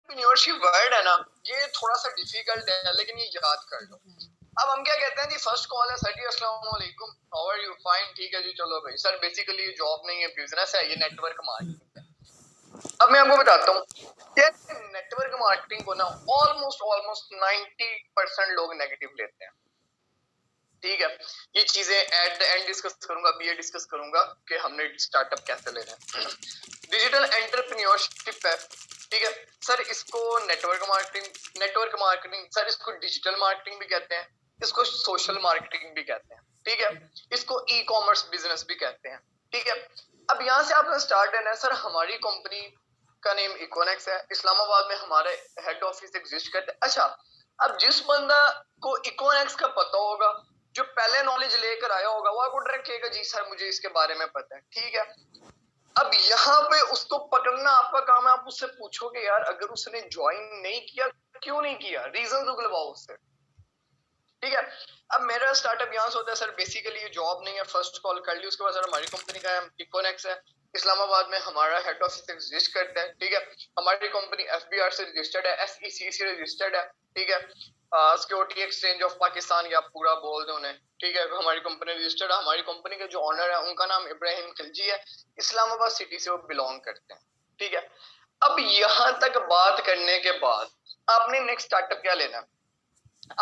Entrepreneurship word है ना, ये थोड़ा सा डिफिकल्ट है, लेकिन ये याद कर लो। अब हम क्या कहते हैं जी, फर्स्ट कॉल है सर जी, अस्सलाम वालेकुम, हाउ आर यू, फाइन, ठीक है जी, चलो भाई सर, बेसिकली ये जॉब नहीं है, बिजनेस है, ये नेटवर्क मार्केटिंग है। अब मैं आपको बताता हूँ कि नेटवर्क मार्केटिंग को ना ऑलमोस्ट 90% लोग नेगेटिव लेते हैं। ठीक है, ये चीजें एट द एंड डिस्कस करूंगा, अभी ये डिस्कस करूंगा कि हमने स्टार्टअप कैसे लेना है। डिजिटल एंटरप्रेन्योरशिप है, ठीक है सर, इसको नेटवर्क मार्केटिंग सर, इसको डिजिटल मार्केटिंग भी कहते हैं, इसको सोशल मार्केटिंग भी कहते हैं, ठीक है, इसको ई कॉमर्स बिजनेस भी कहते हैं, ठीक है। अब यहाँ से आपका स्टार्ट है ना सर, हमारी कंपनी का नेम इकोनेक्स है, इस्लामाबाद में हमारे हेड ऑफिस एग्जिस्ट करते हैं। अच्छा, अब जिस बंदा को इकोनेक्स का पता होगा, जो पहले नॉलेज लेकर आया होगा, वो आपको डायरेक्ट कहेगा जी सर मुझे इसके बारे में पता है, ठीक है। अब यहाँ पे उसको पकड़ना आपका काम है, आप उससे पूछोगे यार अगर उसने ज्वाइन नहीं किया, क्यों नहीं किया, रीजन निकलवाओ उससे, ठीक है। अब मेरा स्टार्टअप यहाँ से होता है सर, बेसिकली ये जॉब नहीं है, फर्स्ट कॉल कर ली, उसके बाद सर हमारी कंपनी का इकोनेक्स है, इस्लामाबाद में हमारा हेड ऑफिस एग्जिस्ट करता है, ठीक है। हमारी कंपनी एफबीआर से रजिस्टर्ड है, एसईसी से रजिस्टर्ड है, ठीक है। सिक्योरिटी एक्सचेंज ऑफ पाकिस्तान, या पूरा बोल दो उन्हें, ठीक है। हमारी कंपनी रजिस्टर्ड है, हमारी कंपनी के जो ऑनर है उनका नाम इब्राहिम खिलजी है, इस्लामाबाद सिटी से वो बिलोंग करते हैं, ठीक है। अब यहाँ तक बात करने के बाद आपने नेक्स्ट स्टार्टअप क्या लेना है,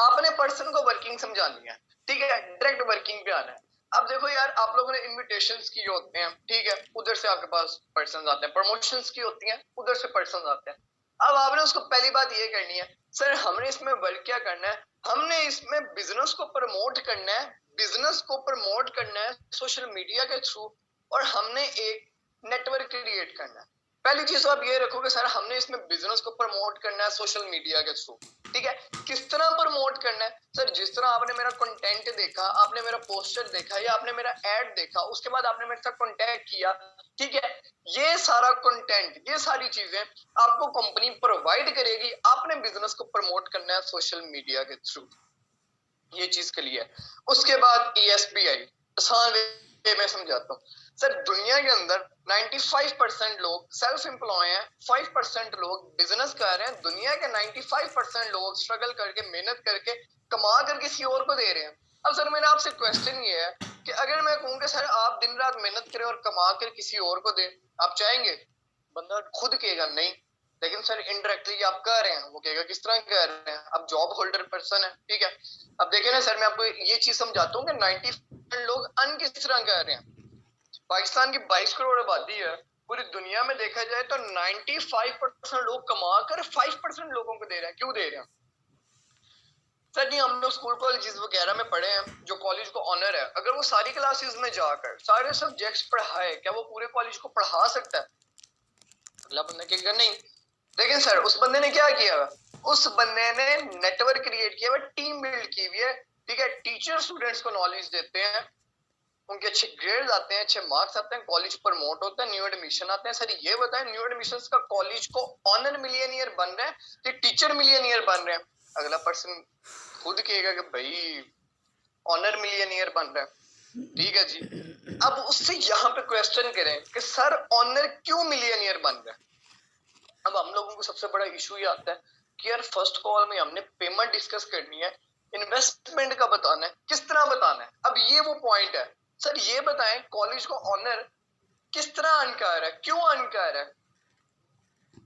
आपने पर्सन को वर्किंग समझानी है, ठीक है, डायरेक्ट वर्किंग पे आना है। अब देखो यार, आप लोगों ने इनविटेशंस किए होते हैं, ठीक है, उधर से आपके पास पर्सन आते हैं, प्रमोशंस की होती हैं, उधर से पर्सन आते हैं। अब आपने उसको पहली बात ये करनी है, सर हमने इसमें वर्क क्या करना है, हमने इसमें बिजनेस को प्रमोट करना है, सोशल मीडिया के थ्रू, और हमने एक नेटवर्क क्रिएट करना है। पहली चीज तो आप ये रखोगे सर हमने इसमें बिजनेस को प्रमोट करना है सोशल मीडिया के थ्रू, ठीक है। किस तरह प्रमोट करना है सर, जिस तरह आपने मेरा कंटेंट देखा, आपने मेरा पोस्टर देखा, या आपने मेरा एड देखा, उसके बाद आपने मेरे साथ कांटेक्ट किया, ठीक है, ये सारा कंटेंट, ये सारी चीजें आपको कंपनी प्रोवाइड करेगी, आपने बिजनेस को प्रमोट करना है सोशल मीडिया के थ्रू, ये चीज के लिए। उसके बाद ESBI, आसान वे में समझाता हूँ सर, दुनिया के अंदर 95% लोग सेल्फ एम्प्लॉय हैं, 5% लोग बिजनेस कर रहे हैं, दुनिया के 95% लोग स्ट्रगल करके, मेहनत करके, कमा कर किसी और को दे रहे हैं। अब सर मेरा आपसे क्वेश्चन ये है कि अगर मैं कहूँ कि सर आप दिन रात मेहनत करें और कमा कर किसी और को दें, आप चाहेंगे? बंदा खुद कहेगा नहीं, लेकिन सर इनडायरेक्टली आप कह रहे हैं, वो कहेगा किस तरह कह रहे हैं, अब जॉब होल्डर पर्सन है, ठीक है। अब देखिए ना सर, मैं आपको ये चीज समझाता हूँ कि 90% लोग अन किस तरह कह रहे हैं। पाकिस्तान की 22 करोड़ आबादी है, पूरी दुनिया में देखा जाए तो 95% लोग कमा कर 5% लोगों को दे रहे हैं, क्यों दे रहे हैं सर जी? हम लोग स्कूल कॉलेजेस वगैरह में पढ़े हैं, जो कॉलेज को ऑनर है, अगर वो सारी क्लासेस में जाकर सारे सब्जेक्ट्स पढ़ाए, क्या वो पूरे कॉलेज को पढ़ा सकता है? अगला बंदा कहेगा नहीं। लेकिन सर उस बंदे ने क्या किया, उस बंदे ने नेटवर्क क्रिएट किया हुआ, टीम बिल्ड की हुई है, ठीक है। टीचर स्टूडेंट्स को नॉलेज देते हैं, उनके अच्छे ग्रेड्स आते हैं, अच्छे मार्क्स आते हैं, कॉलेज प्रमोट होता है, न्यू एडमिशन आते हैं। सर ये बताएं, न्यू एडमिशन का कॉलेज को ऑनर मिलियनियर बन रहे हैं कि टीचर मिलियनियर बन रहे हैं? अगला पर्सन खुद कहेगा कि भाई ऑनर मिलियनियर बन रहा है, ठीक है जी। अब उससे यहाँ पे क्वेश्चन करें कि सर ऑनर क्यों मिलियनियर बन रहा है? अब हम लोगों को सबसे बड़ा इशू ये आता है कि यार फर्स्ट कॉल में हमने पेमेंट डिस्कस करनी है, इन्वेस्टमेंट का बताना है, किस तरह बताना है। अब ये वो पॉइंट है सर, ये बताएं कॉलेज को ऑनर किस तरह अर्न कर रहा है, क्यों अर्न कर रहा है?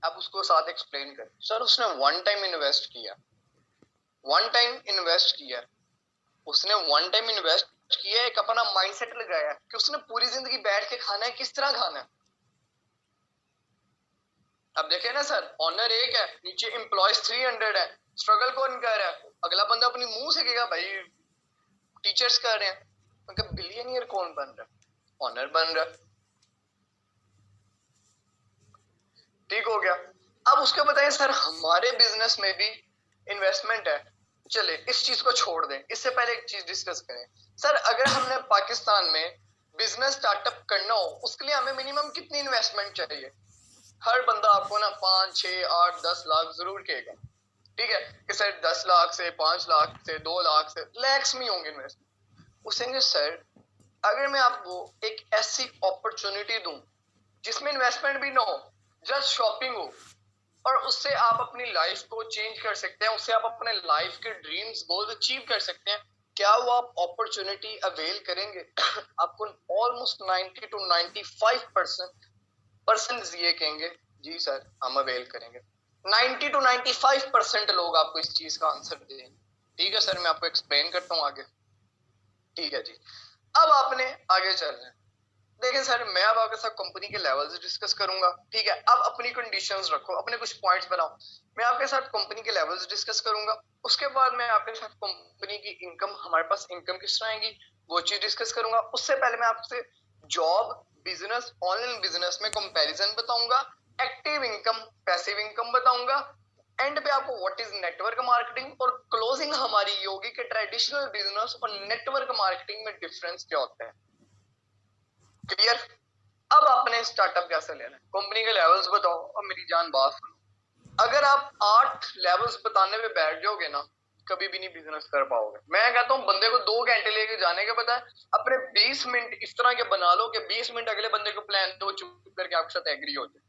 अब उसको साथ एक्सप्लेन कर सर, उसने वन टाइम इन्वेस्ट किया, उसने वन टाइम इन्वेस्ट किया, एक अपना माइंडसेट लगाया कि उसने पूरी जिंदगी बैठ के खाना है, किस तरह खाना है। अब देखे ना सर, ऑनर एक है, नीचे एम्प्लॉयज 300 है, स्ट्रगल कौन कर रहा है? अगला बंदा अपनी मुंह से कहेगा भाई टीचर्स कर रहे हैं, मतलब बिलियनियर कौन बन रहा है? ऑनर बन रहा है, ठीक हो गया। अब उसके बताएं सर हमारे बिजनेस में भी इन्वेस्टमेंट है, चले इस चीज को छोड़ दें, इससे पहले एक चीज डिस्कस करें सर, अगर हमने पाकिस्तान में बिजनेस स्टार्टअप करना हो, उसके लिए हमें मिनिमम कितनी इन्वेस्टमेंट चाहिए? हर बंदा आपको ना 5, 6, 8, 10 लाख जरूर कहेगा, ठीक है, कि सर 10 लाख से 5 लाख से 2 लाख से लैक्स में होंगे इन्वेस्टमेंट। उसे सर अगर मैं आपको एक ऐसी अपॉर्चुनिटी दूं जिसमें इन्वेस्टमेंट भी ना हो, जस्ट शॉपिंग हो, और उससे आप अपनी लाइफ को चेंज कर सकते हैं, उससे आप अपने लाइफ के ड्रीम्स गोल्स अचीव कर सकते हैं। क्या वो आप अपॉर्चुनिटी अवेल करेंगे? आपको ऑलमोस्ट 90 to 95% ये कहेंगे जी सर हम अवेल करेंगे। 90 to 95% लोग आपको इस चीज का आंसर देंगे। ठीक है सर, मैं आपको एक्सप्लेन करता हूँ आगे। ठीक है जी, अब आपने आगे चल रहे हैं। देखिए सर, मैं अब आपके साथ कंपनी के लेवल्स डिस्कस करूंगा। ठीक है, अब अपनी कंडीशंस रखो, अपने कुछ पॉइंट्स बनाओ। मैं आपके साथ कंपनी के लेवल्स डिस्कस करूंगा, उसके बाद मैं आपके साथ कंपनी की इनकम, हमारे पास इनकम किस तरह आएगी वो चीज डिस्कस करूंगा। उससे पहले मैं आपसे जॉब, बिजनेस, ऑनलाइन बिजनेस में कंपैरिजन बताऊंगा, एक्टिव इनकम, पैसिव इनकम बताऊंगा। एंड पे आपको व्हाट इज नेटवर्क मार्केटिंग, और क्लोजिंग हमारी ये होगी कि ट्रेडिशनल बिजनेस और नेटवर्क मार्केटिंग में डिफरेंस क्या होता है। क्लियर? अब आपने स्टार्टअप कैसे लेना है, कंपनी के लेवल्स बताओ। और मेरी जान बात सुनो, अगर आप 8 लेवल्स बताने पे बैठ जाओगे ना, कभी भी नहीं बिजनेस कर पाओगे। मैं कहता हूँ बंदे को 2 घंटे लेके जाने के बजाय अपने 20 मिनट इस तरह के बना लो कि 20 मिनट अगले बंदे को प्लान दो, चुप करके आपके साथ एग्री हो जाए।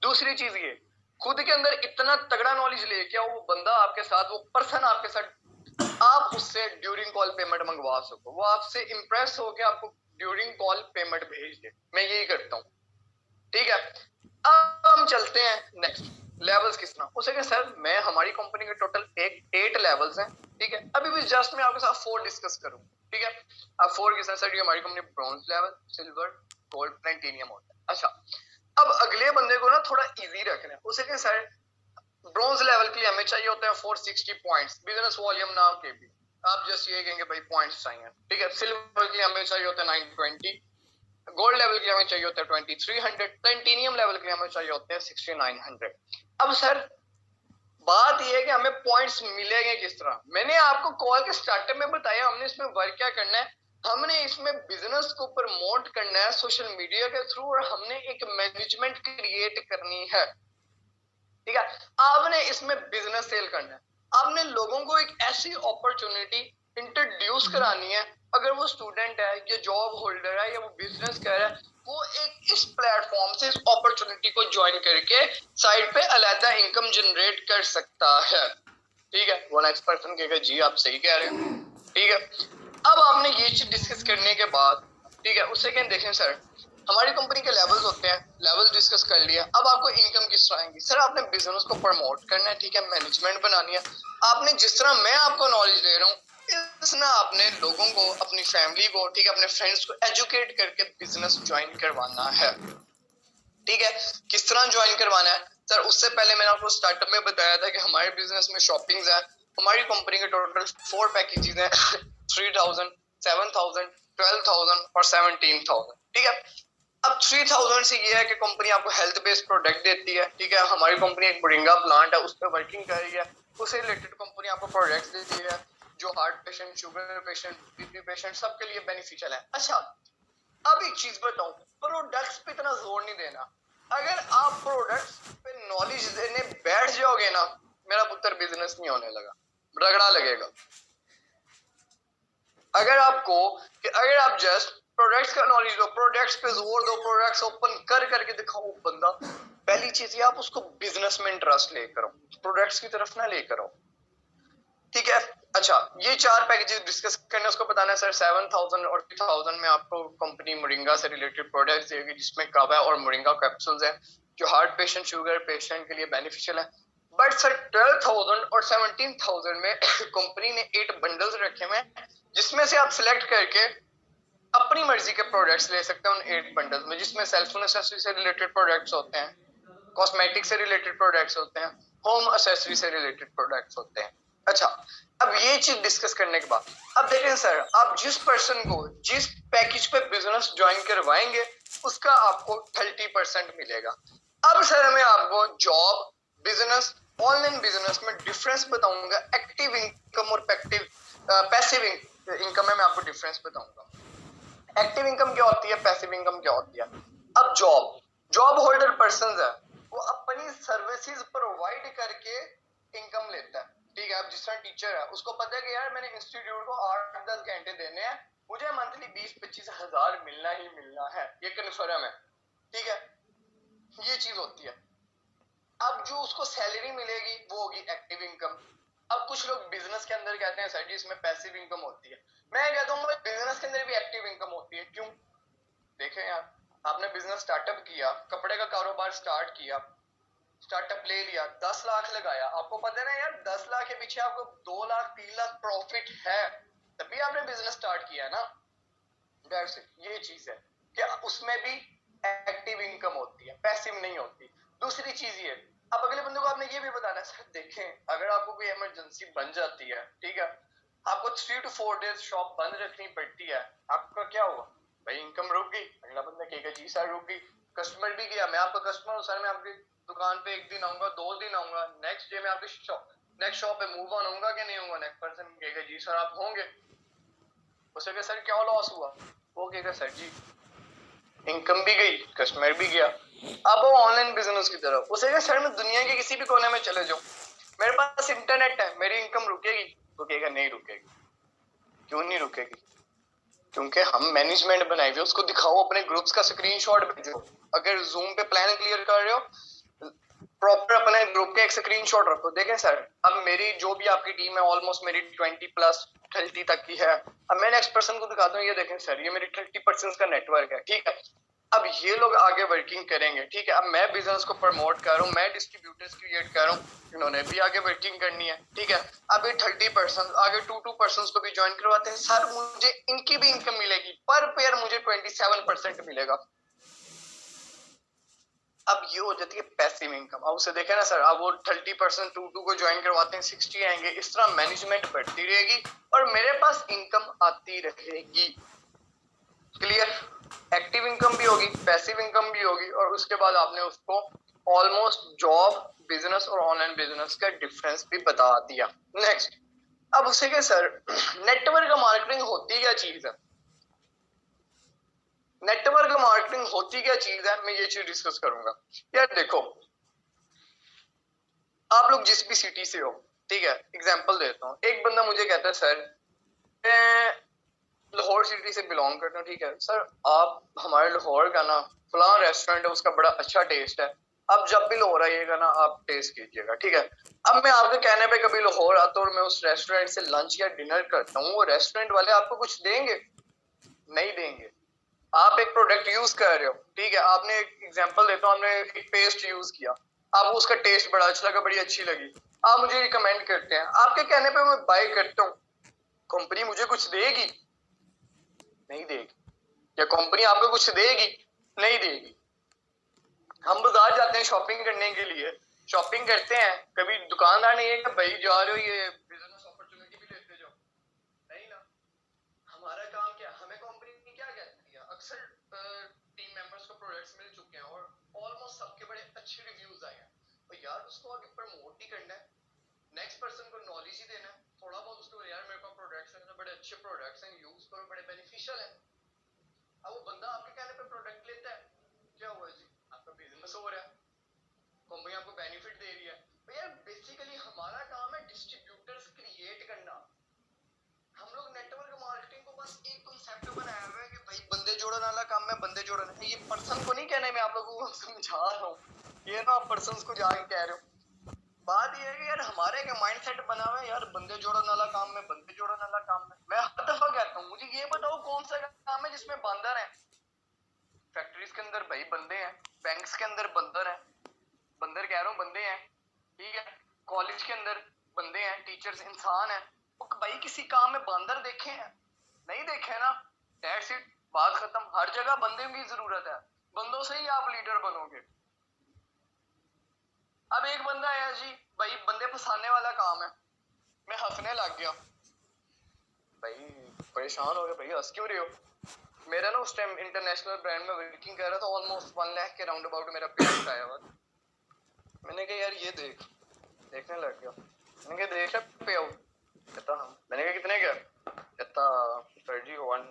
दूसरी चीज ये, खुद के अंदर इतना तगड़ा नॉलेज लेके आओ, वो बंदा आपके साथ, वो पर्सन आपके साथ, आप उससे ड्यूरिंग कॉल पेमेंट मंगवा सको, वो आपसे इंप्रेस होकर आपको ड्यूरिंग कॉल पेमेंट भेज दे। मैं यही करता हूँ। ठीक है, अब हम चलते हैं नेक्स्ट लेवल्स किस तरह उसे कि सर मैं, हमारी कंपनी के टोटल 8 लेवल्स हैं। ठीक है, अभी भी जस्ट मैं आपके साथ 4 डिस्कस करूँ। ठीक है, अब 4 किस तरह सर, ये हमारी company bronze level, silver, gold, platinum होता है। अच्छा, अब अगले बंदे को ना थोड़ा इजी रखना है, उसे कि सर ब्रॉन्ज लेवल के लिए हमें चाहिए होते हैं 460 पॉइंट्स, बिजनेस वॉल्यूम ना के भी, आप जस्ट ये कहेंगे भाई पॉइंट्स चाहिए। ठीक है, सिल्वर के लिए हमें चाहिए होते हैं 920, गोल्ड लेवल के लिए हमें चाहिए होता है 2300, प्लैटिनम लेवल के लिए हमें चाहिए होते हैं 6900। अब सर बात यह है कि हमें पॉइंट्स मिलेंगे किस तरह। मैंने आपको कॉल के स्टार्टअप में बताया हमने इसमें वर्क क्या करना है। हमने इसमें बिजनेस को प्रमोट करना है सोशल मीडिया के थ्रू, और हमने एक मैनेजमेंट क्रिएट करनी है। ठीक है, आपने इसमें बिजनेस सेल करना है, आपने लोगों को एक ऐसी अपॉर्चुनिटी इंट्रोड्यूस करानी है, अगर वो स्टूडेंट है या जॉब होल्डर है या वो बिजनेस कर रहा है, वो एक इस प्लेटफॉर्म से इस अपॉर्चुनिटी को ज्वाइन करके साइड पे अलग इनकम जनरेट कर सकता है। ठीक है, वो नेक्स्ट पर्सन कहेगा जी आप सही कह रहे हैं। ठीक है, अब आपने ये चीज डिस्कस करने के बाद, ठीक है, उससे क्या देखें सर, हमारी कंपनी के लेवल्स होते हैं, लेवल्स डिस्कस कर लिया। अब आपको इनकम किस तरह आएंगी सर, आपने बिजनेस को प्रमोट करना है। ठीक है, मैनेजमेंट बनानी है। आपने जिस तरह मैं आपको नॉलेज दे रहा हूँ, इसमें आपने लोगों को, अपनी फैमिली को, ठीक है, अपने फ्रेंड्स को एजुकेट करके बिजनेस ज्वाइन करवाना है। ठीक है, किस तरह ज्वाइन करवाना है सर, उससे पहले मैंने आपको स्टार्टअप में बताया था कि हमारे बिजनेस में शॉपिंग्स है। हमारी कंपनी के टोटल 4 पैकेजेस हैं 3000, 7000, 12000 और 17000। ठीक है, अब 3000 से ये है कि कंपनी आपको हेल्थ बेस्ड प्रोडक्ट देती है। ठीक है, हमारी कंपनी एक मोरिंगा प्लांट है, उस पर वर्किंग कर रही है, उससे रिलेटेड कंपनी आपको प्रोडक्ट्स देती है जो heart patient, sugar patient, BP patient सबके लिए बेनिफिशियल है। अच्छा, अब एक चीज बताऊं, प्रोडक्ट्स पे इतना जोर नहीं देना। अगर आप प्रोडक्ट्स पे नॉलेज देने बैठ जाओगे ना, मेरा पुत्र बिजनेस नहीं होने लगा, रगड़ा लगेगा। अगर आपको, कि अगर आप जस्ट प्रोडक्ट्स का नॉलेज दो, प्रोडक्ट्स पे जोर दो, प्रोडक्ट्स ओपन कर करके दिखाओ बंदा, पहली चीज ये आप उसको बिजनेस में इंटरेस्ट लेकर आओ, प्रोडक्ट्स की तरफ ना लेकर आओ। ठीक है, अच्छा, ये 4 पैकेजेस डिस्कस करने, उसको बताना है सर 7000 और 3000 में आपको कंपनी मोरिंगा से रिलेटेड प्रोडक्ट्स देगी, जिसमें कावा और मोरिंगा कैप्सूल्स हैं जो हार्ट पेशेंट, शुगर पेशेंट के लिए बेनिफिशियल है। बट सर 12000 और 17000 में कंपनी ने 8 बंडल्स रखे हुए हैं, जिसमें से आप सिलेक्ट करके अपनी मर्जी के प्रोडक्ट्स ले सकते हैं उन 8 बंडल्स में, जिसमें सेलफोन एक्सेसरी से रिलेटेड प्रोडक्ट्स होते हैं, कॉस्मेटिक से रिलेटेड प्रोडक्ट्स होते हैं, होम एक्सेसरी से रिलेटेड प्रोडक्ट्स होते हैं। अच्छा, अब ये चीज डिस्कस करने के बाद, अब देखें सर, आप जिस पर्सन को जिस पैकेज पे बिजनेस ज्वाइन करवाएंगे उसका आपको 30% मिलेगा। अब सर मैं आपको जॉब, बिजनेस, ऑनलाइन बिजनेस में डिफरेंस बताऊंगा, एक्टिव इनकम और पैसिव इनकम में मैं आपको डिफरेंस बताऊंगा। एक्टिव इनकम क्या होती है, पैसिव इनकम क्या होती है। अब जॉब होल्डर पर्सन है, वो अपनी सर्विसेज प्रोवाइड करके इनकम लेता है। ठीक है, अब जिस तरह टीचर है, उसको पता है कि यार मैंने इंस्टीट्यूट को 8-10 घंटे देने हैं, मुझे मंथली 20-25 हजार मिलना ही मिलना है, ये कन्फर्म है। ठीक है, ये चीज होती है। अब जो उसको सैलरी मिलेगी वो होगी एक्टिव इनकम। अब कुछ लोग बिजनेस के अंदर कहते हैं सर जी इसमें पैसिव इनकम होती है, मैं कहता हूँ बिजनेस के अंदर भी एक्टिव इनकम होती है। क्यों? देखें यार, आपने बिजनेस स्टार्टअप किया, कपड़े का कारोबार स्टार्ट किया, स्टार्टअप ले लिया, 10 लाख लगाया, आपको पता है ना यार 10 लाख के पीछे आपको 2 लाख 3 लाख प्रॉफिट है, तभी आपने बिजनेस स्टार्ट किया है ना। दैट्स इट, ये चीज है कि उसमें भी एक्टिव इनकम होती है, पैसिव नहीं होती। दूसरी चीज ये, अब अगले बंदे को आपने ये भी बताना है सर देखें अगर आपको कोई इमरजेंसी बन जाती है, ठीक है, आपको 3 to 4 डेज शॉप बंद रखनी पड़ती है, आपका क्या हुआ भाई? इनकम रुक गई। अगला बंदा कहेगा जी सर रुक गई, कस्टमर भी गया, मैं आपका कस्टमर हूँ सर, मैं आपकी दुकान पे 1 दिन आऊंगा, 2 दिन आऊंगा, नेक्स्ट डे में आपकी नेक्स्ट शॉप पे मूव ऑन होऊंगा कि नहीं होऊंगा? नेक्स्ट पर्सन कहेगा जी सर आप होंगे। उसे कहे सर क्या लॉस हुआ? वो कहेगा सर जी इनकम भी गई, कस्टमर भी गया। अब वो ऑनलाइन बिजनेस की तरफ, उसे कहे सर मैं दुनिया के किसी भी कोने में चले जाऊं, मेरे पास इंटरनेट है, मेरी इनकम रुकेगी? तो कहेगा नहीं रुकेगी। क्यों नहीं रुकेगी? क्योंकि हम मैनेजमेंट बनाए हुए, उसको दिखाओ, अपने ग्रुप्स का स्क्रीनशॉट भेजो, अगर जूम पे प्लान क्लियर कर रहे हो प्रॉपर अपने ग्रुप के एक स्क्रीनशॉट रखो, देखें सर अब मेरी जो भी आपकी टीम है ऑलमोस्ट मेरी 20+ 30 तक की है, अब मैं नेक्स्ट पर्सन को दिखाता हूँ, ये देखें सर ये मेरी 30% का नेटवर्क है, ठीक है। अब ये लोग आगे वर्किंग करेंगे, ठीक है, अब मैं बिजनेस को प्रमोट कर रहा हूँ, मैं डिस्ट्रीब्यूटर्स क्रिएट कर रहा हूँ, इन्होंने भी आगे वर्किंग करनी है, ठीक है। अब ये 30% आगे 2 पर्सन को भी ज्वाइन करवाते हैं, सर मुझे इनकी भी इनकम मिलेगी, पर पेयर मुझे 27% मिलेगा। अब ये हो जाती है पैसिव इनकम। अब उसे देखे ना सर, अब वो 30% 2 को ज्वाइन करवाते हैं, 60 आएंगे, इस तरह मैनेजमेंट बढ़ती रहेगी और मेरे पास इनकम आती रहेगी। क्लियर? एक्टिव इनकम भी होगी, पैसिव इनकम भी होगी, और उसके बाद आपने उसको ऑलमोस्ट जॉब, बिजनेस और ऑनलाइन बिजनेस का डिफरेंस भी बता दिया। नेक्स्ट, अब उसे के सर नेटवर्क मार्केटिंग होती क्या चीज है? नेटवर्क मार्केटिंग होती क्या चीज है, मैं ये चीज डिस्कस करूंगा। यार देखो, आप लोग जिस भी सिटी से हो, ठीक है, एग्जांपल देता हूँ, एक बंदा मुझे कहता है सर मैं लाहौर सिटी से बिलोंग करता हूँ, ठीक है सर, आप हमारे लाहौर का ना फलां रेस्टोरेंट है, उसका बड़ा अच्छा टेस्ट है, आप जब भी लाहौर आइएगा ना आप टेस्ट कीजिएगा, ठीक है। अब मैं आपके कहने पे कभी लाहौर आता हूँ और मैं उस रेस्टोरेंट से लंच या डिनर करता हूँ, वो रेस्टोरेंट वाले आपको कुछ देंगे? नहीं देंगे। आप एक प्रोडक्ट यूज कर रहे हो, ठीक है, आपने एक एग्जांपल देता हूँ, आपने एक पेस्ट यूज किया, आपको उसका टेस्ट बड़ा अच्छा लगा, बड़ी अच्छी लगी, आप मुझे रिकमेंड करते हैं, आपके कहने पे मैं बाय करता हूँ, कंपनी मुझे कुछ देगी? नहीं देगी। या कंपनी आपको कुछ देगी? नहीं देगी। हम बाजार जाते हैं शॉपिंग करने के लिए, शॉपिंग करते हैं, कभी दुकानदार नहीं है कि भाई जा रहे हो ये बिजनेस अपॉर्चुनिटी भी लेते जाओ, नहीं ना। हमारा काम क्या, हमें कंपनी क्या कहती है, अक्सर टीम मेंबर्स को प्रोडक्ट्स मिल चुके हैं और ऑलमोस्ट सबके बड़े अच्छे रिव्यूज आए हैं, तो यार उसको आगे प्रमोट ही करना है, नेक्स्ट पर्सन को नॉलेज ही देना है, थोड़ा बहुत उसको यार मेरे पास प्रोडक्ट्स हैं, बड़े अच्छे प्रोडक्ट्स हैं, यूज करो, बड़े बेनिफिशियल हैं। अब वो बंदा आपके कहने पे प्रोडक्ट लेता है, क्या हुआ जी, आपका बिजनेस हो रहा है, कंपनी आपको बेनिफिट दे रही है। तो यार बेसिकली हमारा काम है डिस्ट्रीब्यूटर्स क्रिएट करना। हम लोग नेटवर्क मार्केटिंग को बस एक कॉन्सेप्ट बनाया हुआ है कि भाई बंदे जोड़ने वाला काम है, बंदे जोड़ना है, ये पर्सन को नहीं कहना, मैं आप लोगों को समझा रहा हूँ, ये ना आप पर्सन को जाके कह रहे हो। बात ये है कि यार हमारे का माइंडसेट बना हुआ है यार बंदे जोड़ने वाला काम है, बंदे जोड़ने वाला काम है। मैं हर दफा कहता हूँ मुझे ये बताओ कौन सा काम है जिसमें बंदर है? फैक्ट्रीज के अंदर भाई बंदे हैं, बैंक्स के अंदर बंदर है, बंदर कह रहा हूँ बंदे हैं, ठीक है, कॉलेज के अंदर बंदे हैं, टीचर्स इंसान है, वो भाई किसी काम में बंदर देखे हैं? नहीं देखे ना, दैट्स इट, बात खत्म। हर जगह बंदे की जरूरत है, बंदों से ही आप लीडर बनोगे। अब एक बंदा आया जी, भाई बंदे फंसाने वाला काम है, मैं हंसने लग गया, भाई परेशान हो गया, भाई हंस क्यों रहे हो? मेरा ना उस टाइम इंटरनेशनल ब्रांड में वर्किंग कर रहा था, ऑलमोस्ट 1 लाख के राउंड अबाउट मेरा पेमेंट आया हुआ। मैंने कहा यार ये देख, देखने लग गया, मैंने कहा देख पे आउट, कहता हाँ, मैंने कहा कितने का? कहता सर जी 1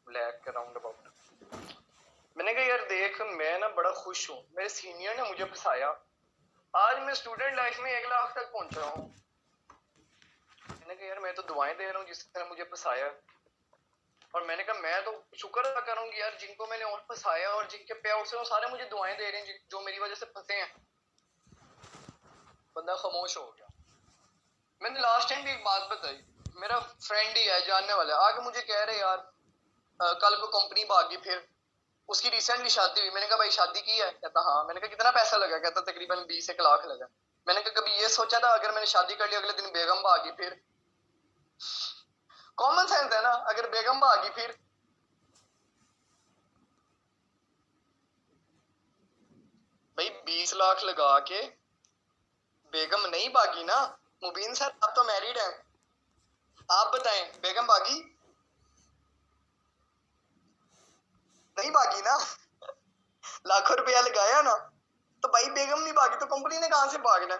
लाख के राउंड अबाउट। मैंने कहा यार देख मैं ना बड़ा खुश हूँ, मेरे सीनियर ने मुझे फंसाया, आज मैं स्टूडेंट लाइफ में 1 लाख तक पहुंचा हूँ। मैंने कहा यार मैं तो दुआएं दे रहा हूँ जिसने मुझे फंसाया, और मैंने कहा मैं तो शुक्र अदा करूंगी यार जिनको मैंने और फंसाया और जिनके पे आउट से वो सारे मुझे दुआएं दे रहे हैं जो मेरी वजह से फंसे हैं। बंदा खामोश हो गया। मैंने लास्ट टाइम भी एक बात बताई, मेरा फ्रेंड ही है, जानने वाला है, आगे मुझे कह रहे यार कल को कंपनी भागी, फिर उसकी रिसेंटली शादी हुई। मैंने कहा भाई शादी की है? कहता हाँ। मैंने कहा कितना पैसा लगा? कहता तकरीबन 20 लाख लगा। मैंने कहा कभी ये सोचा था अगर मैंने शादी कर ली अगले दिन बेगम भागी फिर? कॉमन सेंस है ना, अगर बेगम भागी फिर? भाई 20 लाख लगा के बेगम नहीं भागी ना। मुबीन सर आप तो मैरिड हैं, आप बताएं बेगम भागी? नहीं भागी ना। लाखों रुपया लगाया ना, तो भाई बेगम नहीं भागी तो कंपनी ने कहां से भागना?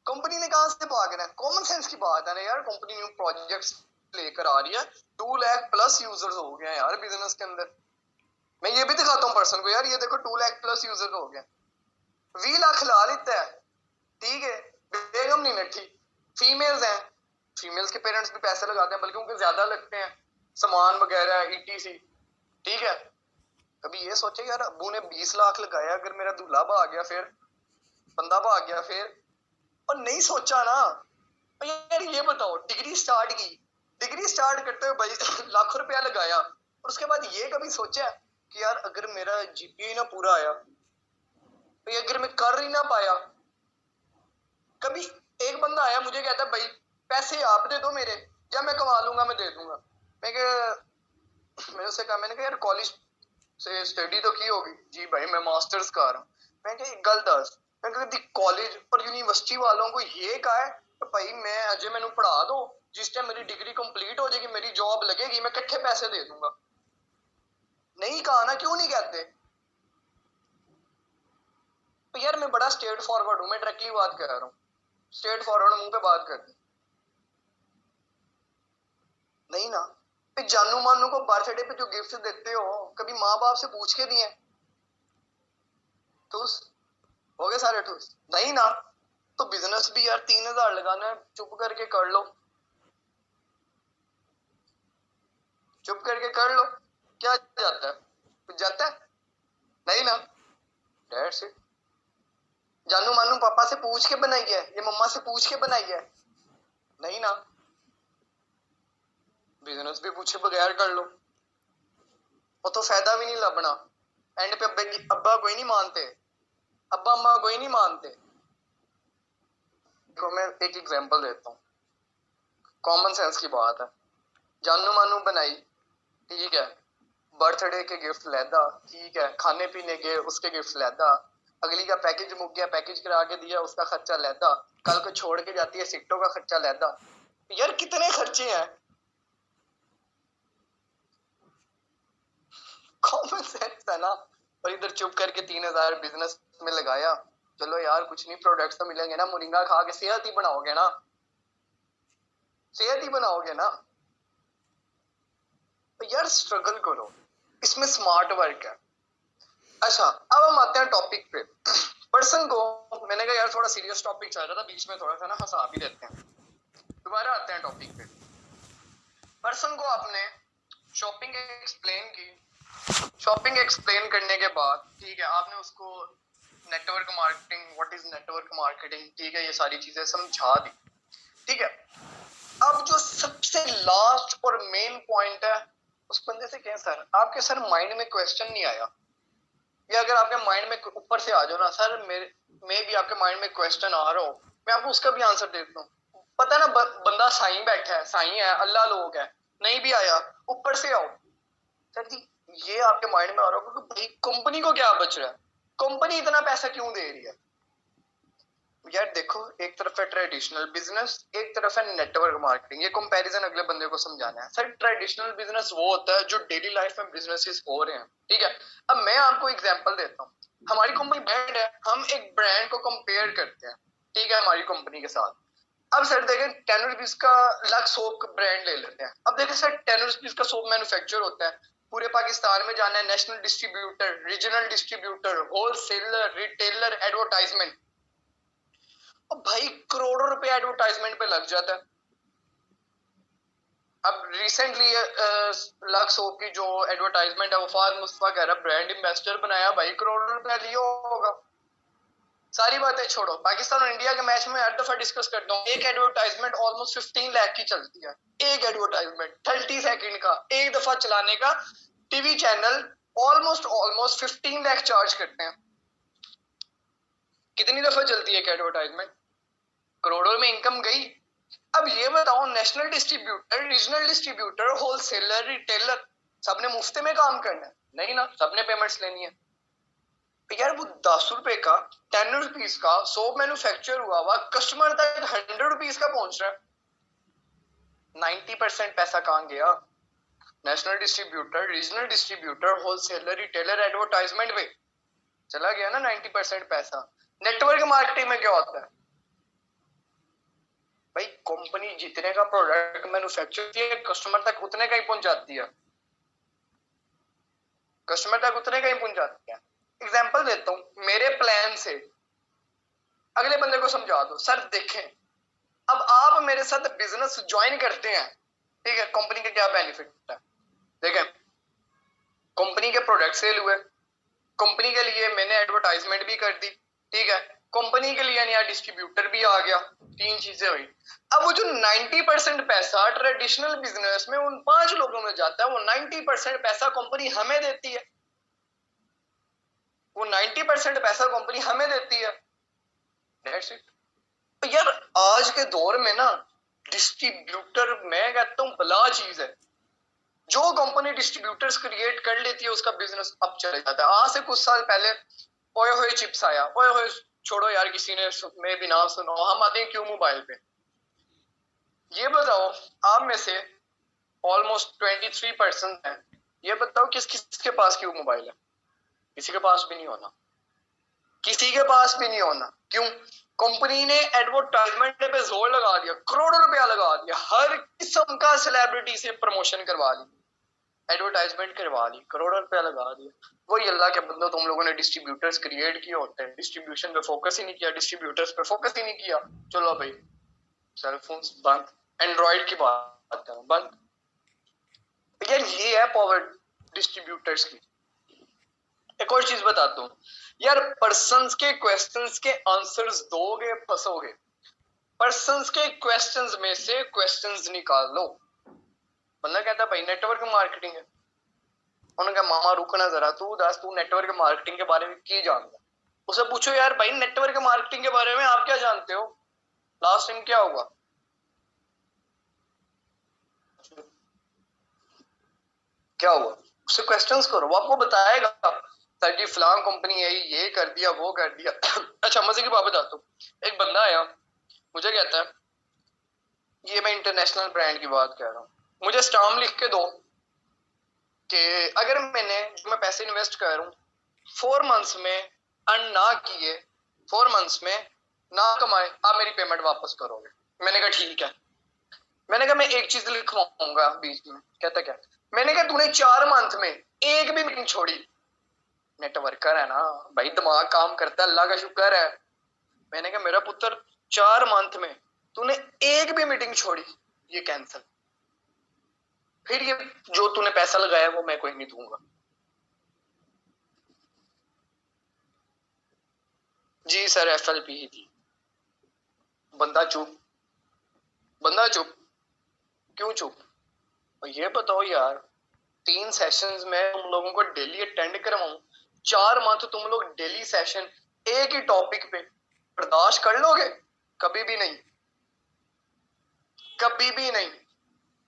कंपनी ने कहां से भागना? कॉमन सेंस की बात है ना यार। कंपनी न्यू प्रोजेक्ट्स लेकर आ रही है, 2 लाख प्लस यूजर्स हो गए हैं यार बिजनेस के अंदर। मैं ये भी दिखाता हूँ पर्सन को, यार ये देखो 2 लाख प्लस यूजर हो गए। 20 लाख ला लेता है, ठीक है, बेगम नहीं नठी। फीमेल्स हैं, फीमेल्स के पेरेंट्स भी पैसे लगाते हैं, बल्कि उनके ज्यादा लगते हैं, सामान वगैरह ईटीसी, ठीक है। कभी ये सोचे यार अबू ने 20 लाख लगाया, अगर मेरा दूल्हा भाग गया फिर, बंदा भाग गया फिर? और नहीं सोचा ना। और यार ये बताओ, डिग्री स्टार्ट की, डिग्री स्टार्ट करते हुए भाई लाखों रुपया लगाया, और उसके बाद ये कभी सोचा कि यार अगर मेरा जीपीए ना पूरा आया, तो अगर मैं कर ही ना पाया? कभी एक बंदा आया मुझे कहता भाई पैसे आप दे दो मेरे, या मैं कमा लूंगा मैं दे दूंगा। मैंने उससे कहा, मैंने कहा यार कॉलेज से स्टडी तो की होगी? जी भाई मैं मास्टर्स कर रहा हूँ। मैं कहा गल दस, मैं कहा कॉलेज और यूनिवर्सिटी वालों को ये कहा है कि भाई मैं अजय मैंने पढ़ा दो, जिस टाइम मेरी डिग्री कंप्लीट हो जाएगी मेरी जॉब लगेगी मैं इकट्ठे पैसे दे दूंगा। नहीं कहा ना, क्यों नहीं कहते? तो यार मैं बड़ा स्ट्रेट फॉरवर्ड हूँ, मैं डायरेक्टली बात कर रहा हूँ, स्ट्रेट फॉरवर्ड मुंह पे बात करते। नहीं ना। पे जानू मानू को बर्थडे पे जो गिफ्ट देते हो कभी माँ बाप से पूछ के दिए? ठूस हो गए सारे ठूस? नहीं ना। तो बिजनेस भी यार 3,000 लगाना है, चुप करके कर लो, चुप करके कर लो, क्या जाता है? कुछ जाता है? नहीं ना। That's it. जानू मानू पापा से पूछ के बनाई है, ये मम्मा से पूछ के बनाई है? नहीं ना। बिजनेस भी पूछे बगैर कर लो, वो तो फायदा भी नहीं लबना। एंड पे अब्बा कोई नहीं मानते, अब्बा अम्मा कोई नहीं मानते। तो मैं एक एग्जांपल देता हूँ, कॉमन सेंस की बात है। जानू मानू बनाई, ठीक है, बर्थडे के गिफ्ट लेदा, ठीक है, खाने पीने के उसके गिफ्ट लेदा, अगली का पैकेज मुक गया, पैकेज करा के दिया उसका खर्चा लेदा, कल को छोड़ के जाती है सिक्टों का खर्चा लेदा। यार कितने खर्चे हैं, कॉमन सेंस है ना। और इधर चुप करके 3,000 बिजनेस में लगाया। चलो यार कुछ नहीं, प्रोडक्ट्स तो मिलेंगे ना, मुरिंगा खा के सेहत ही बनाओगे ना, सेहत ही बनाओगे ना। तो यार स्ट्रगल करो, इसमें स्मार्ट वर्क है। अच्छा अब हम आते हैं टॉपिक पे। पर्सन को मैंने कहा यार थोड़ा सीरियस टॉपिक चल रहा था, बीच में थोड़ा सा ना हंसा भी देते हैं। दोबारा आते हैं टॉपिक पे। पर्सन को आपने शॉपिंग एक्सप्लेन की, शॉपिंग एक्सप्लेन करने के बाद, ठीक है, आपने उसको network marketing, what is network marketing, ठीक है, ये सारी चीजें समझा दी, ठीक है। अब जो सबसे लास्ट और मेन पॉइंट है, उस बंदे से कहें सर आपके सर माइंड में क्वेश्चन नहीं आया, या अगर आपके माइंड में ऊपर से आ जाओ ना सर, मेरे भी आपके माइंड में क्वेश्चन आ रहा हो, मैं आपको उसका भी आंसर देता हूँ। पता है ना बंदा साईं बैठा है, साईं है, अल्लाह लोग है, नहीं भी आया ऊपर से आओ सर जी, ये आपके माइंड में आ रहा होगा कि भाई कंपनी को क्या बच रहा है, कंपनी इतना पैसा क्यों दे रही है? यार देखो, एक तरफ है ट्रेडिशनल बिजनेस, एक तरफ है नेटवर्क मार्केटिंग। ये कंपैरिजन अगले बंदे को समझाना है। सर ट्रेडिशनल बिजनेस वो होता है जो डेली लाइफ में बिजनेसेस हो रहे हैं, ठीक है। अब मैं आपको एग्जांपल देता हूँ, हमारी कंपनी ब्रांड है, हम एक ब्रांड को कंपेयर करते हैं, ठीक है, हमारी कंपनी के साथ। अब सर देखें 10 रुपीज का लक्स सोप ब्रांड ले लेते हैं। अब देखें सर 10 रुपीज का सोप मैन्युफैक्चर होता है, पूरे पाकिस्तान में जाना है, national distributor, regional distributor, wholesaler, retailer, advertisement, भाई करोड़ों रुपए एडवर्टाइजमेंट पे लग जाता है। अब रिसेंटली लक्स होप की जो एडवर्टाइजमेंट है, वफाद मुस्तफा कह रहा ब्रांड एम्बेसडर बनाया, भाई करोड़ों रुपया लिया होगा। सारी बातें छोड़ो, पाकिस्तान और इंडिया के मैच में हर दफा डिस्कस करता हूँ, एक एडवर्टाइजमेंट ऑलमोस्ट 15 लाख की चलती है। एक एडवर्टाइजमेंट 30 सेकंड का एक दफा चलाने का TV channel almost 15 lakh charge करते हैं। कितनी दफा चलती है एक एडवर्टाइजमेंट? करोड़ों में इनकम गई। अब ये बताओ, national distributor, regional distributor, wholesaler, retailer, सबने मुफ्त में काम करना है? नहीं ना, सबने पेमेंट्स लेनी है। यार वो 10 रुपए का, 10 रुपीज का सोप मैन्युफैक्चर हुआ कस्टमर तक 100 रुपीज का पहुंच रहा है। 90% पैसा कहां गया? National distributor, regional distributor, wholesaler, retailer, advertisement पे चला गया ना 90% पैसा। नेटवर्क मार्केटिंग में क्या होता है भाई? कंपनी जितने का प्रोडक्ट मैन्युफैक्चर करती है, कस्टमर तक उतने का ही पहुंचाती है। कस्टमर तक उतने का ही पहुंचाती है। एग्जांपल देता हूं, मेरे प्लान से अगले बंदे को समझा दो, सर देखें, अब आप मेरे साथ बिजनेस ज्वाइन करते हैं, ठीक है, कंपनी का क्या बेनिफिट है? देखें, कंपनी के प्रोडक्ट सेल हुए, कंपनी के लिए मैंने एडवर्टाइजमेंट भी कर दी, ठीक है, कंपनी के लिए नया डिस्ट्रीब्यूटर भी आ गया, 3 चीजें हुई। अब वो जो 90% पैसा ट्रेडिशनल बिजनेस में उन 5 लोगों में जाता है, वो 90% पैसा कंपनी हमें देती है। वो 90% पैसा कंपनी हमें देती है। That's it. तो यार आज के दौर में ना डिस्ट्रीब्यूटर, मैं कहता हूं बला चीज है। जो कंपनी डिस्ट्रीब्यूटर्स क्रिएट कर लेती है उसका बिजनेस अब चले जाता है। आज से कुछ साल पहले ओए होए चिप्स आया, ओए होए छोड़ो यार, किसी ने मैं भी नाम सुना, हम आते हैं क्यों मोबाइल पे। ये बताओ, आप में से ऑलमोस्ट 23% है, ये बताओ किस किस के पास क्यों मोबाइल है? किसी के पास भी नहीं होना, किसी के पास भी नहीं होना। क्यों? कंपनी ने एडवर्टाइजमेंट पे जोर लगा दिया, करोड़ों रुपया लगा दिया, हर किस्म का सेलिब्रिटी से प्रमोशन करवा ली, एडवर्टाइजमेंट करवा ली, करोड़ों रुपया लगा दिया। वही अल्लाह के बंदो, तुम लोगों ने डिस्ट्रीब्यूटर्स क्रिएट किए होते हैं, डिस्ट्रीब्यूशन पे फोकस ही नहीं किया, डिस्ट्रीब्यूटर्स पे फोकस ही नहीं किया। चलो भाई सेलफोन बंद, एंड्रॉइड की बात करो बंद। यार ये है पावर डिस्ट्रीब्यूटर्स की। एक और चीज बताता हूँ यार, पर्सन्स के क्वेश्चंस के आंसर्स दोगे फंसोगे। पर्सन्स के क्वेश्चंस में से क्वेश्चंस निकाल लो। बंदा कहता भाई नेटवर्क मार्केटिंग है, उन्होंने कहा मामा रुकना जरा, तू दस तू नेटवर्क मार्केटिंग के बारे में क्या जानता? उसे पूछो यार भाई नेटवर्क मार्केटिंग के बारे में आप क्या जानते हो, लास्ट टाइम क्या हुआ? क्या हुआ? उससे क्वेश्चंस करो, वो आपको बताएगा सर जी फलां कंपनी है, ये कर दिया वो कर दिया। अच्छा मजे की बात बताता हूँ, एक बंदा आया मुझे कहता है, ये मैं इंटरनेशनल ब्रांड की बात कर रहा हूँ, मुझे स्टाम्प लिख के दो कि अगर जो मैं पैसे इन्वेस्ट कर रहा हूँ 4 मंथ्स में अर्न ना किए, 4 मंथ्स में ना कमाए, आप मेरी पेमेंट वापस करोगे। मैंने कहा ठीक है। मैंने कहा मैं एक चीज लिखवाऊंगा बीच में। कहता क्या? मैंने कहा तूने 4 मंथ में एक भी मीटिंग छोड़ी? नेटवर्कर है ना भाई, दिमाग काम करता है, अल्लाह का शुक्र है। मैंने कहा मेरा पुत्र 4 मंथ में तूने एक भी मीटिंग छोड़ी, ये कैंसिल। फिर ये जो तूने पैसा लगाया वो मैं कोई नहीं दूंगा। जी सर एफएलपी ही थी। बंदा चुप, बंदा चुप। क्यों चुप? और ये बताओ यार, 3 सेशंस में तुम लोगों को डेली अटेंड करवाऊं, 4 मंथ तुम लोग डेली सेशन एक ही टॉपिक पे बर्दाश्त कर लोगे? कभी भी नहीं, कभी भी नहीं।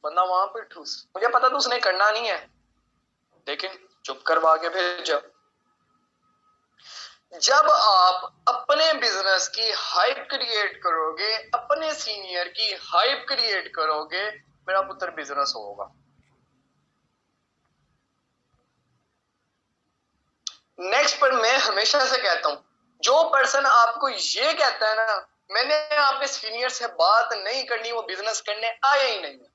बंदा वहां पे ठूस, मुझे पता था उसने करना नहीं है, लेकिन चुप करवा के भेजा। जब आप अपने बिजनेस की हाइप क्रिएट करोगे, अपने सीनियर की हाइप क्रिएट करोगे, मेरा पुत्र बिजनेस होगा। नेक्स्ट पर मैं हमेशा से कहता हूं, जो पर्सन आपको ये कहता है ना मैंने आपके सीनियर से बात नहीं करनी, वो बिजनेस करने आया ही नहीं है।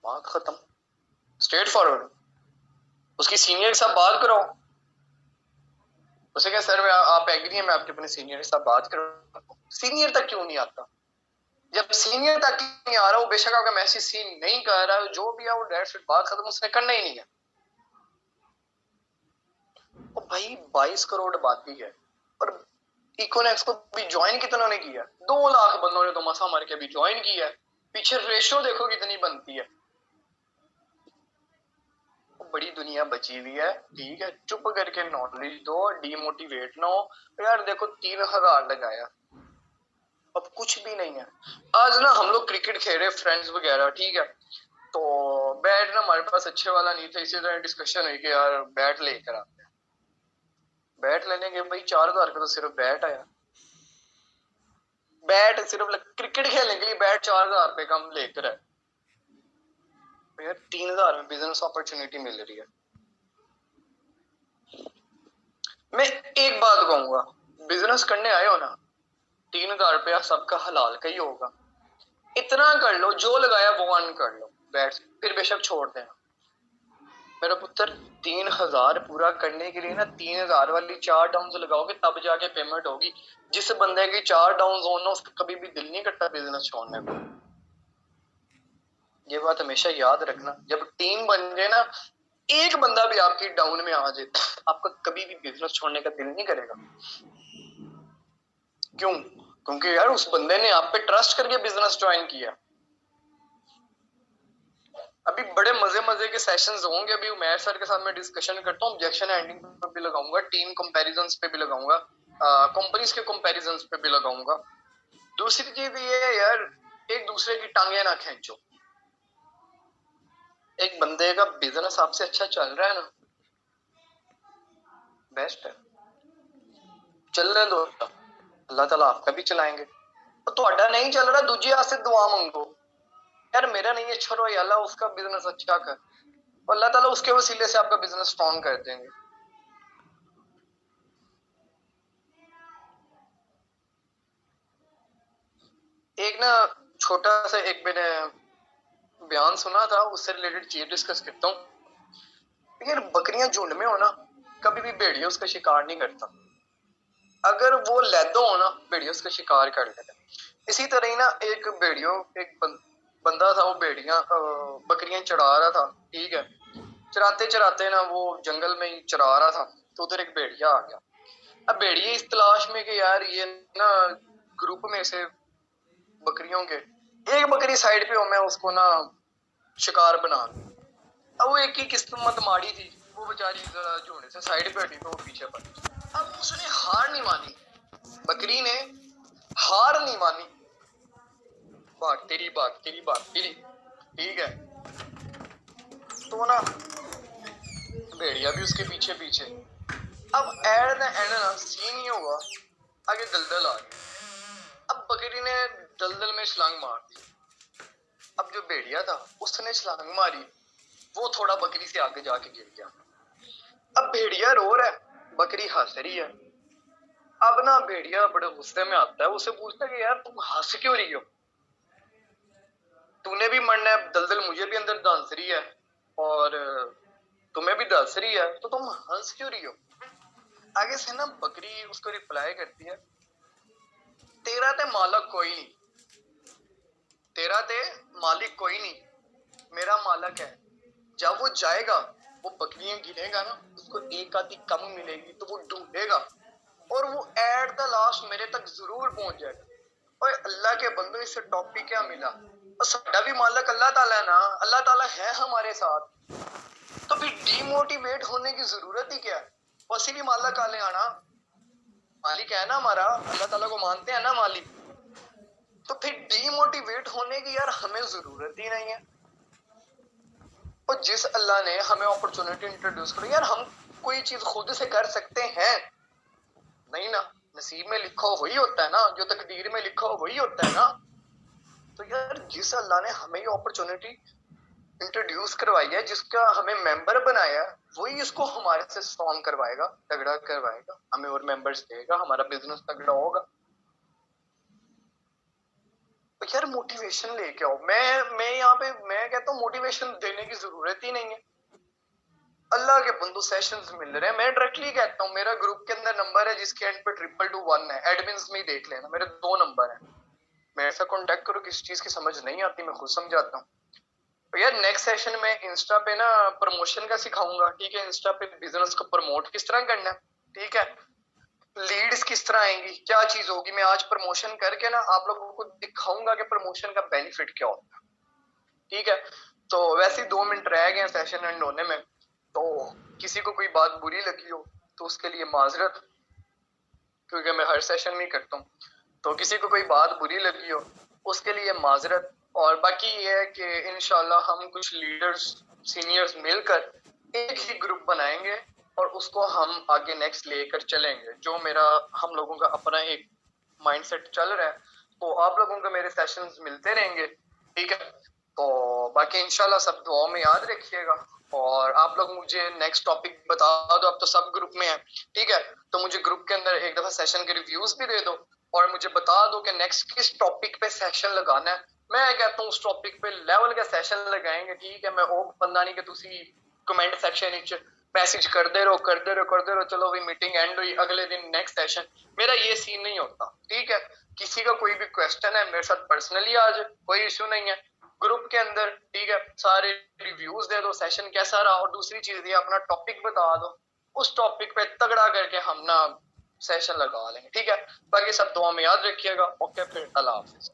बात खत्म, स्ट्रेट फॉरवर्ड। उसकी सीनियर के साथ बात करो, उसे क्या सर आप एग्री है मैं आपके अपने सीनियर के साथ बात करूं? सीनियर तक क्यों नहीं आता? जब सीनियर तक नहीं आ रहा, वो बेशक आपका मैसेज सीन नहीं कर रहा है, जो भी है वो डायरेक्ट बात खत्म, उसने करना ही नहीं है। और भाई 22 करोड़ बाकी है, और इकोनेक्स को भी ज्वाइन कितनों ने किया? 2 लाख बंदों ने तो मसा मार के भी ज्वाइन किया है। पीछे रेशो देखो कितनी बनती है। बड़ी दुनिया बची हुई है, ठीक है, चुप करके नॉलेज दो, डीमोटिवेट ना हो। यार देखो 3000 लगाया, अब कुछ भी नहीं है। आज ना हम लोग क्रिकेट खेल रहे फ्रेंड्स वगैरह, ठीक है, तो बैट ना हमारे पास अच्छे वाला नहीं था, इसी तरह डिस्कशन हुई कि यार बैट लेकर आते हैं। बैट लेने के भाई 4000 का तो सिर्फ बैट आया। बैट सिर्फ क्रिकेट खेलने के लिए बैट 4000 रुपए का हम लेकर है। यार 3000 में बिजनेस अपॉर्चुनिटी मिल रही है। मैं एक बात कहूंगा, बिजनेस करने आए हो ना, 3000 रुपया सबका हलाल का ही होगा। इतना कर लो, जो लगाया वो अर्न कर लो, बैठ फिर बेशक छोड़ देना। मेरा पुत्र 3000 पूरा करने के लिए ना 3000 वाली 4 डाउन लगाओगे तब जाके पेमेंट होगी। जिस बंदे की 4 डाउन हो ना, उसका कभी भी दिल नहीं करता बिजनेस छोड़ने को। ये बात हमेशा याद रखना। जब टीम बन जाए ना, एक बंदा भी आपकी डाउन में आ जाए, आपका कभी भी बिजनेस छोड़ने का दिल नहीं करेगा। क्यों? क्योंकि यार उस बंदे ने आप पे ट्रस्ट करके बिजनेस ज्वाइन किया। अभी बड़े मजे मजे के सेशंस होंगे, अभी उमैर सर के साथ मैं डिस्कशन करता हूँ, ऑब्जेक्शन हैंडलिंग पे भी लगाऊंगा, टीम कंपैरिजंस पे भी लगाऊंगा, कंपनीज के कंपैरिजंस पे भी लगाऊंगा। दूसरी चीज ये है यार, एक दूसरे की टांगे ना खींचो। एक बंदे का बिजनेस आपसे अच्छा चल रहा है ना, बेस्ट है, चलने दो, अल्लाह ताला आपका भी चलाएंगे। तो ਤੁਹਾਡਾ नहीं चल रहा, दूजी हाथ से दुआ मांगो, यार मेरा नहीं अच्छा रहा, अल्लाह उसका बिजनेस अच्छा कर, अल्लाह ताला उसके वसीले से आपका बिजनेस स्ट्रॉन्ग कर देंगे। एक ना छोटा सा एक मैंने बयान सुना था, उससे रिलेटेड चीज डिस्कस करता हूँ। यार बकरियां झुंड में हो ना, कभी भी भेड़िया उसका शिकार नहीं करता। अगर वो लैदो हो ना, भेड़िया उसका शिकार कर लेता। इसी तरह ही ना एक भेड़ियों एक बंदा था, वो भेड़ियां बकरियां चढ़ा रहा था, ठीक है, चराते चराते ना वो जंगल में ही चरा रहा था, तो उधर एक भेड़िया आ गया। अब भेड़िए इस तलाश में कि यार ये ना ग्रुप में से बकरियों के एक बकरी साइड पे हो, मैं उसको ना शिकार बना लूं। अब वो एक ही किस्मत माड़ी थी, वो बेचारी जरा झोड़े से साइड पे हटी तो वो पीछे पड़ गई। अब उसने हार नहीं मानी, बकरी ने हार नहीं मानी, भाग तेरी भाग तेरी भाग तेरी, ठीक है, तो ना भेड़िया भी उसके पीछे पीछे। अब एट द एंड ना सीन ये हुआ, आगे दलदल आ गई। अब बकरी ने दलदल में छलांग मार दी। अब जो भेड़िया था उसने छलांग मारी, वो थोड़ा बकरी से आगे जाके गिर गया। अब भेड़िया रो रहा है, बकरी हंस रही है। अब ना भेड़िया बड़े गुस्से में आता है, उसे पूछता है कि यार तुम हंस क्यों रही हो, तूने भी मरना है, दलदल मुझे भी अंदर धंस रही है और तुम्हें भी धंस रही है, तो तुम हंस क्यों रही हो? आगे से ना बकरी उसको रिप्लाई करती है, तेरा ते मालक कोई नहीं, तेरा ते मालिक कोई नहीं, मेरा मालक है। जब वो जाएगा, वो बकरियां गिनेगा ना, उसको एक आधी कम मिलेगी तो वो ढूंढेगा और वो एट द लास्ट मेरे तक जरूर पहुंच जाएगा। और अल्लाह के बंदो, इससे टॉपिक क्या मिला? और साडा भी मालक अल्लाह ताला है ना, अल्लाह ताला है हमारे साथ, तो फिर डीमोटिवेट होने की जरूरत ही क्या है? वैसे भी मालक आले आना, मालिक है ना हमारा, अल्लाह ताला को मानते हैं ना मालिक, तो फिर डीमोटिवेट होने की यार हमें जरूरत ही नहीं है। और जिस अल्लाह ने हमें अपॉर्चुनिटी इंट्रोड्यूस करी, यार हम कोई चीज खुद से कर सकते हैं नहीं ना, नसीब में लिखा हो वही होता है ना, जो तकदीर में लिखा हो वही होता है ना। तो यार जिस अल्लाह ने हमें ये अपॉर्चुनिटी इंट्रोड्यूस करवाई है, जिसका हमें मेंबर बनाया, वही इसको हमारे से स्ट्रॉन्ग करवाएगा, तगड़ा करवाएगा, हमें और मेंबर्स देगा, हमारा बिजनेस तगड़ा होगा। तो यार मोटिवेशन लेके आओ। मैं यहाँ पे मैं कहता हूँ मोटिवेशन देने की जरूरत ही नहीं है। अल्लाह के बंदो सेशंस मिल रहे हैं, मैं डायरेक्टली कहता हूँ, मेरा ग्रुप के अंदर नंबर है जिसके एंड पे 2221 है, एडमिन्स में ही देख लेना, मेरे 2 नंबर है। मेरे से कांटेक्ट करो, किसी चीज की समझ नहीं आती मैं खुद समझाता हूँ। तो यार नेक्स्ट सेशन में इंस्टा पे ना प्रमोशन का सिखाऊंगा, ठीक है, इंस्टा पे बिजनेस को प्रमोट किस तरह करना है, ठीक है, लीड्स किस तरह आएंगी, क्या चीज होगी, मैं आज प्रमोशन करके ना आप लोगों को दिखाऊंगा कि प्रमोशन का बेनिफिट क्या होता है, ठीक है। तो वैसे ही 2 मिनट रह गए सेशन एंड होने में, तो किसी को कोई बात बुरी लगी हो तो उसके लिए माजरत, क्योंकि मैं हर सेशन में करता हूँ, तो किसी को कोई बात बुरी लगी हो उसके लिए माजरत। और बाकी ये है कि इंशाल्लाह हम कुछ लीडर्स सीनियर्स मिलकर एक ही ग्रुप बनाएंगे और उसको हम आगे नेक्स्ट लेकर चलेंगे, जो मेरा हम लोगों का अपना एक माइंडसेट चल रहा है। तो आप लोगों को मेरे सेशंस मिलते रहेंगे, ठीक है। तो बाकी इंशाल्लाह सब दुआ में याद रखिएगा, और आप लोग मुझे नेक्स्ट टॉपिक बता दो, अब तो सब ग्रुप में है, ठीक है, तो मुझे ग्रुप के अंदर एक दफा सेशन के रिव्यूज भी दे दो और मुझे बता दो कि नेक्स्ट किस टॉपिक पे सेशन लगाना है। मैं कहता हूँ उस टॉपिक पे लेवल का सेशन लगाएंगे, ठीक है। मैं वो बंदा नहीं कि तुसी कमेंट सेक्शन मैसेज करते रहो, चलो भी मीटिंग एंड हुई, अगले दिन नेक्स्ट सेशन। मेरा ये सीन नहीं होता, ठीक है। किसी का कोई भी क्वेश्चन है मेरे साथ पर्सनली आज कोई इशू नहीं है, ग्रुप के अंदर, ठीक है, सारे रिव्यूज दे दो सेशन कैसा रहा, और दूसरी चीज ये अपना टॉपिक बता दो, उस टॉपिक पे तगड़ा करके हम ना सेशन लगा लेंगे, ठीक है। बाकी सब दुआ में याद रखिएगा। ओके, फिर अल्लाह हाफिज।